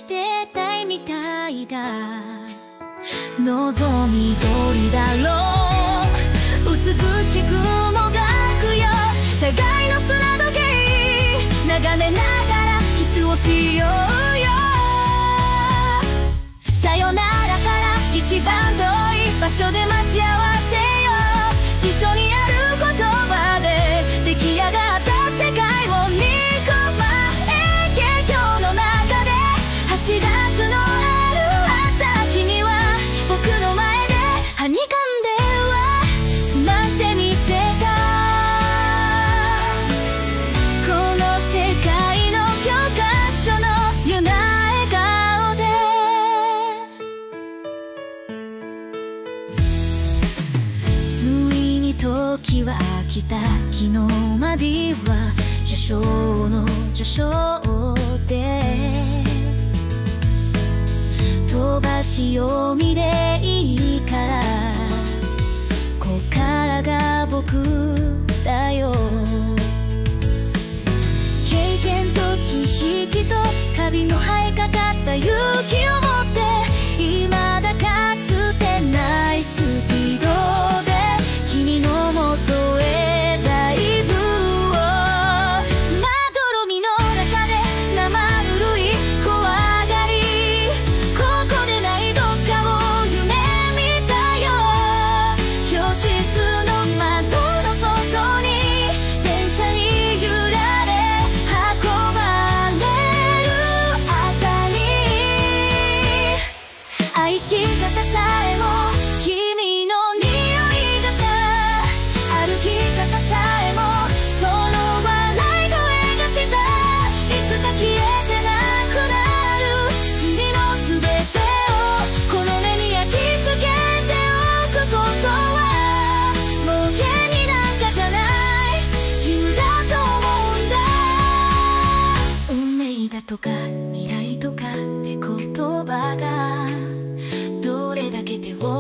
してたいみたいだ。望み通りだろう、美しくもがくよ。互いの砂時計眺めながらキスをしようよ。さよならから一番遠い場所で待ち合わせよう。辞書にある言葉で出来上がった世界を憎まえて、今日の中で8月のある朝、君は僕の前ではにかんでは済ましてみせた。この世界の教科書のような笑顔で。ついに時は来た、昨日までは首相の序章で飛ばし読みでいいから、こっからが僕だよ。経験と知識とカビの生えかかった勇気を持って未だかつてないスピードで君のもとへダイブを。まどろみの中で生ぬるい怖がり、ここでないどっかを夢見たよ。教室の窓の外に電車に揺られ運ばれる朝に、愛し方さえも君の匂いがした、歩き方さえもその笑い声がした。いつか消えてなくなる君のすべてをこの目に焼き付けておくことはもう芸になんかじゃない夢だと思うんだ。運命だとか未来とかって言葉がどれだけ手を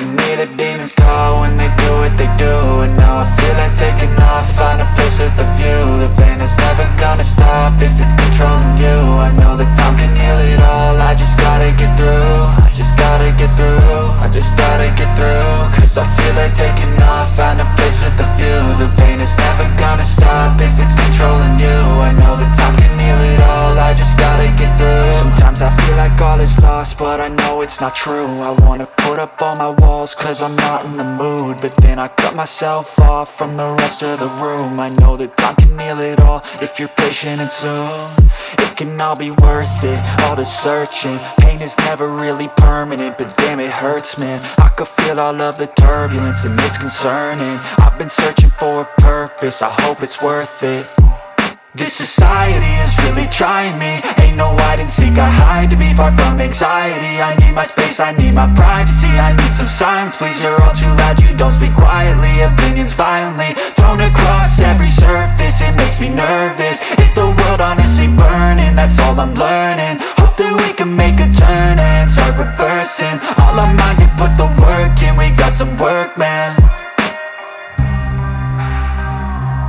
can hear the demons call when they do what they do. And now I feel like taking off, find a place with a view. The pain is never gonna stop if it's controlling you. I know that time can heal it all, I just gotta get through. I just gotta get through, I just gotta get through. Cause I feel like taking off, find a place with a view. The pain is never gonna stop if it's controlling you. I know that time can heal it all, I just gotta get through. Sometimes I feel like all is lost, but I know it's not true. I wanna put up all my walls cause I'm not in the mood, but then I cut myself off from the rest of the room. I know that time can heal it all if you're patient and soon. It can all be worth it, all the searching. Pain is never really permanent, but damn it hurts, man. I could feel all of the turbulence and it's concerning. I've been searching for a purpose, I hope it's worth it. This society is really trying me. Ain't no hide and seek, I hide to be far from anxiety. I need my space, I need my privacy. I need some silence, please, you're all too loud. You don't speak quietly, opinions violently thrown across every surface. It makes me nervous, it's the world honestly burning. That's all I'm learning, hope that we can make a turn and start reversing. All our minds, we put the work in, we got some work, man.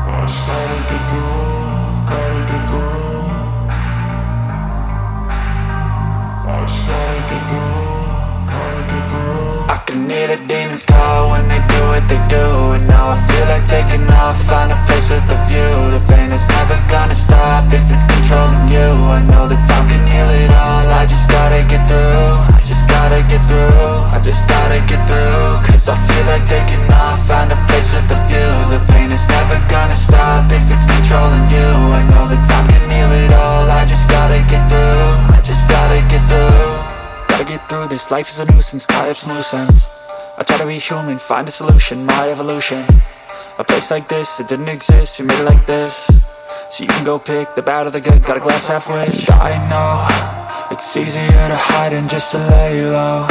I started to do. I can hear the demons call when they do what they do. And now I feel like taking off, find a place with a view. The pain is never gonna stop if it's controlling you. I know that time can heal it all, I just gotta get through. I just gotta get through, I just gotta get through. Cause I feel like taking off, find a place with a view. The pain is never gonna stop if it's controlling you. I know that time can heal it all, I just gotta get through. I just gotta get through. Gotta get through this, life is a nuisance, tie up some loose ends. I try to be human, find a solution, my evolution. A place like this, it didn't exist, we made it like this. So you can go pick the bad or the good, got a glass halfway. I know, it's easier to hide than just to lay low.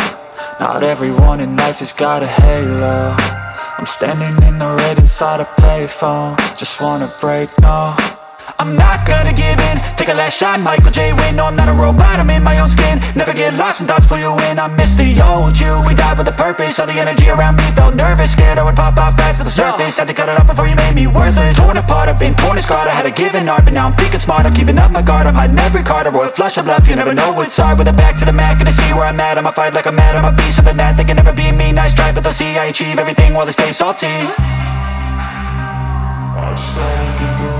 Not everyone in life has got a halo. I'm standing in the red inside a payphone, just wanna break, no. I'm not gonna give in, take a last shot, Michael J. Win. No, I'm not a robot, I'm in my own skin. Never get lost when thoughts pull you in. I miss the old you, we died with a purpose. All the energy around me felt nervous, scared I would pop off fast to the surface. Had to cut it off before you made me worthless. Torn apart, I've been torn and scarred. I had a given art, but now I'm thinking smart. I'm keeping up my guard, I'm hiding every card. A royal flush of love, you never know what's hard. With a back to the mat, gonna see where I'm at. I'ma fight like I'm mad, I'ma be something that they can never be me. Nice try, but they'll see I achieve everything while they stay salty. I started to go.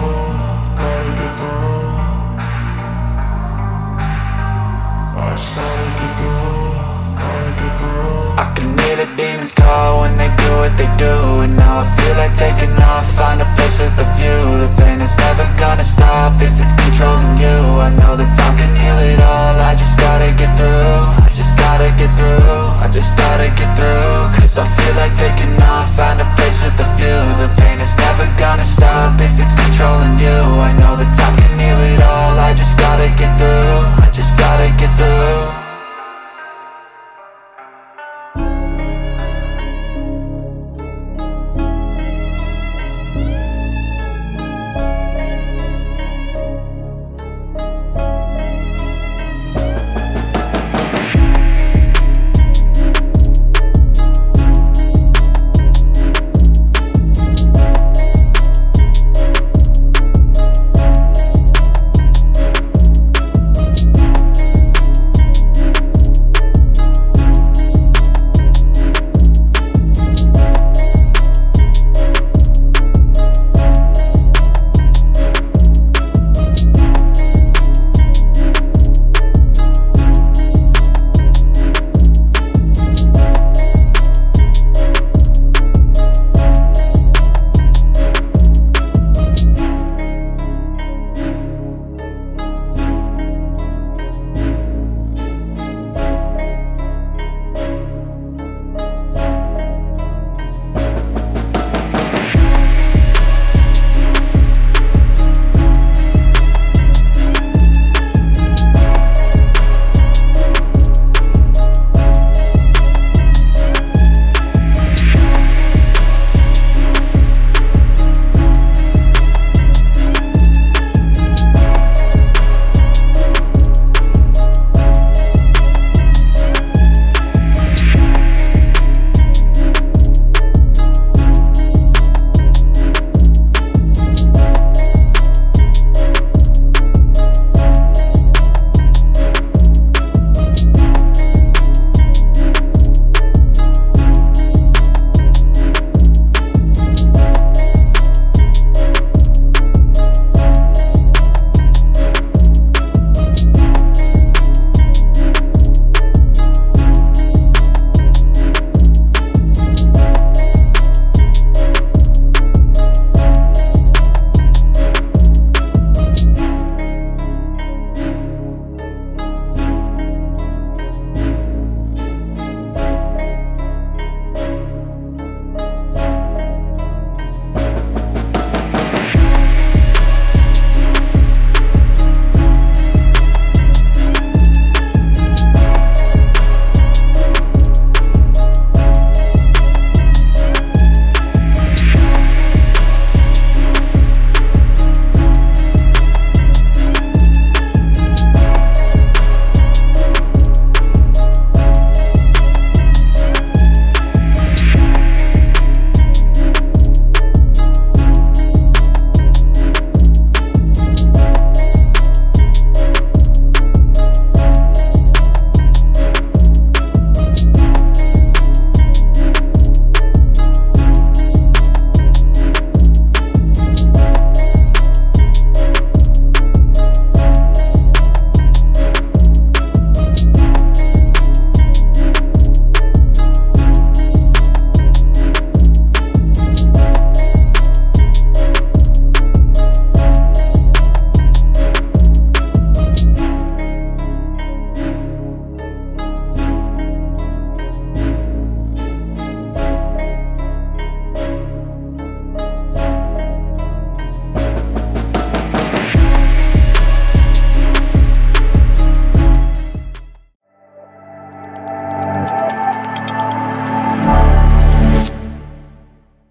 I can hear the demons call when they do what they do. And now I feel like taking off, find a place with a view. The pain is never gonna stop if it's controlling you. I know that time can